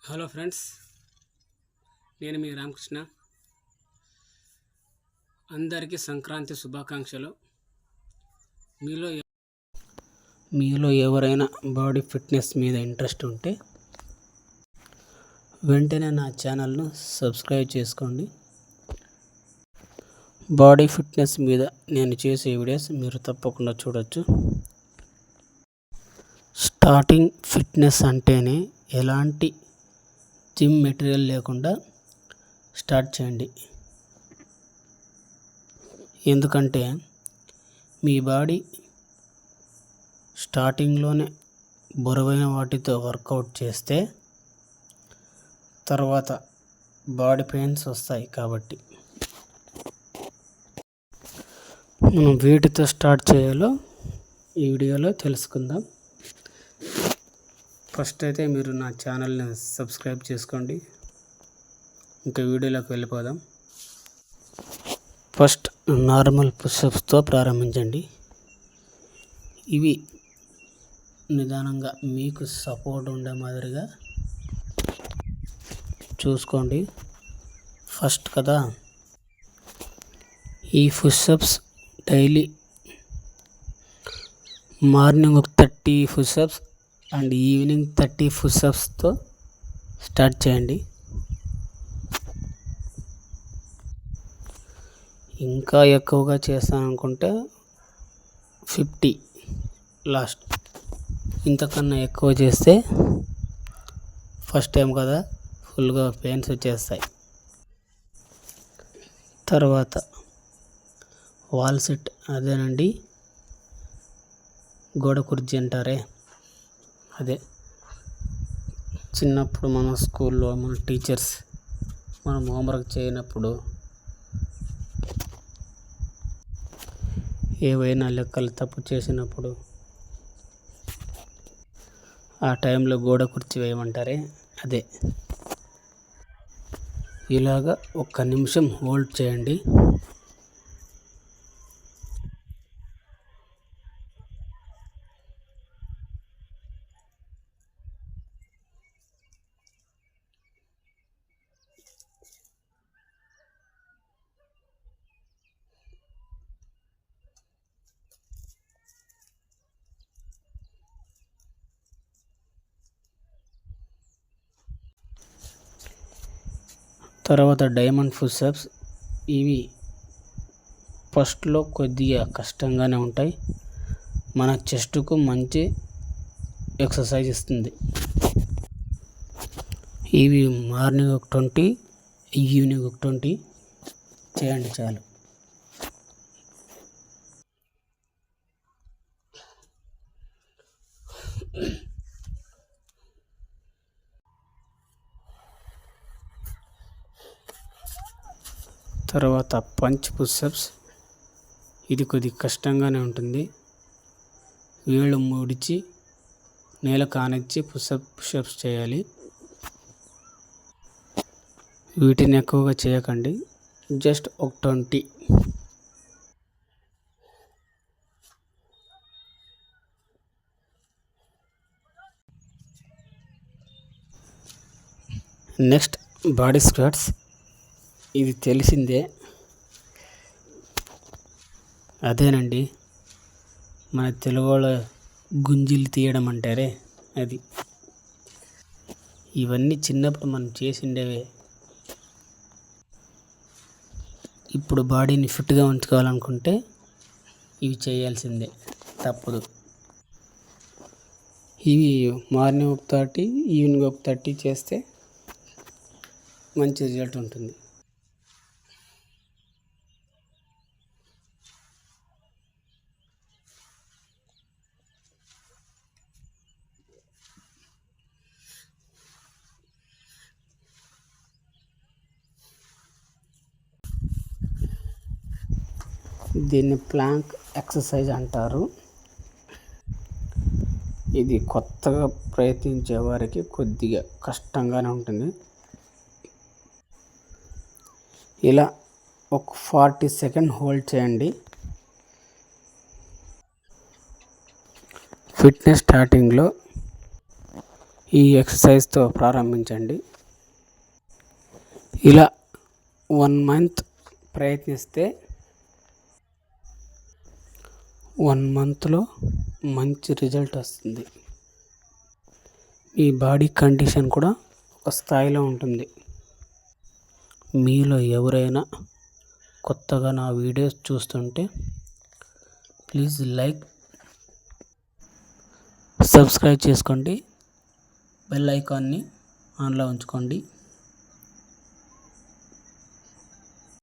Hello friends, నేను మీ రామకృష్ణ. అందరికీ సంక్రాంతి శుభాకాంక్షలు. మీలో ఎవరైనా బాడీ ఫిట్నెస్ మీద ఇంట్రెస్ట్ ఉంటే వెంటనే నా ఛానల్ను సబ్స్క్రైబ్ చేసుకోండి. బాడీ ఫిట్నెస్ మీద నేను చేసే వీడియోస్ మీరు తప్పకుండా చూడొచ్చు. స్టార్టింగ్ ఫిట్నెస్ అంటేనే ఎలాంటి జిమ్ మెటీరియల్ లేకుండా స్టార్ట్ చేయండి. ఎందుకంటే మీ బాడీ స్టార్టింగ్లోనే బరువైన వాటితో వర్కౌట్ చేస్తే తర్వాత బాడీ పెయిన్స్ వస్తాయి. కాబట్టి మనం వీటితో స్టార్ట్ చేయాలో ఈ వీడియోలో తెలుసుకుందాం. ఫస్ట్ అయితే మీరు నా ఛానల్ని సబ్స్క్రైబ్ చేసుకోండి. ఇంకా వీడియోలోకి వెళ్ళిపోదాం. ఫస్ట్ నార్మల్ పుషప్స్తో ప్రారంభించండి. ఇవి నిదానంగా మీకు సపోర్ట్ ఉండే మాదిరిగా చూసుకోండి. ఫస్ట్ కదా, ఈ పుషప్స్ డైలీ మార్నింగ్ ఒక 30 పుషప్స్ అండ్ ఈవినింగ్ 30 పుషప్స్తో స్టార్ట్ చేయండి. ఇంకా ఎక్కువగా చేస్తాననుకుంటే 50 లాస్ట్. ఇంతకన్నా ఎక్కువ చేస్తే ఫస్ట్ టైం కదా ఫుల్గా పెయిన్స్ వచ్చేస్తాయి. తర్వాత వాల్ సిట్, అదేనండి గోడ కుర్చీ అంటారే అదే. చిన్నప్పుడు మన స్కూల్లో మన టీచర్స్ మనం హోంవర్క్ చేయనప్పుడు ఏవైనా లెక్కలు తప్పు చేసినప్పుడు ఆ టైంలో గోడ కుర్చీ వేయమంటారే అదే. ఇలాగా 1 నిమిషం హోల్డ్ చేయండి. తర్వాత డైమండ్ పుషప్స్. ఇవి ఫస్ట్లో కొద్దిగా కష్టంగానే ఉంటాయి. మన చెస్ట్కు మంచి ఎక్సర్సైజ్ ఇస్తుంది. ఇవి మార్నింగ్ ఒక 20, ఈవినింగ్ ఒక 20 చేయండి చాలు. తర్వాత పంచ్ పుషప్స్. ఇది కొద్దిగా కష్టంగానే ఉంటుంది. వేళ్ళు ముడిచి నేల కానిచ్చి పుషప్స్ చేయాలి. వీటిని ఎక్కువగా చేయకండి, జస్ట్ ఒక 20. Next body squats. ఇది తెలిసిందే, అదేనండి మన తెలుగు వాళ్ళ గుంజిలు తీయడం అంటారే అది. ఇవన్నీ చిన్నప్పుడు మనం చేసిండేవే. ఇప్పుడు బాడీని ఫిట్గా ఉంచుకోవాలనుకుంటే ఇవి చేయాల్సిందే, తప్పదు. ఇవి మార్నింగ్ ఒక 30, ఈవినింగ్ ఒక 30 చేస్తే మంచి రిజల్ట్ ఉంటుంది. దీన్ని ప్లాంక్ ఎక్సర్సైజ్ అంటారు. ఇది కొత్తగా ప్రయత్నించే వారికి కొద్దిగా కష్టంగానే ఉంటుంది. ఇలా ఒక 40 సెకండ్ హోల్డ్ చేయండి. ఫిట్నెస్ స్టార్టింగ్లో ఈ ఎక్సర్సైజ్తో ప్రారంభించండి. ఇలా 1 మంత్ ప్రయత్నిస్తే 1 మంత్లో మంచి రిజల్ట్ వస్తుంది. మీ బాడీ కండిషన్ కూడా ఒక స్థాయిలో ఉంటుంది. మీలో ఎవరైనా కొత్తగా నా వీడియోస్ చూస్తుంటే ప్లీజ్ లైక్, సబ్స్క్రైబ్ చేసుకోండి, బెల్ ఐకాన్ని ఆన్లో ఉంచుకోండి.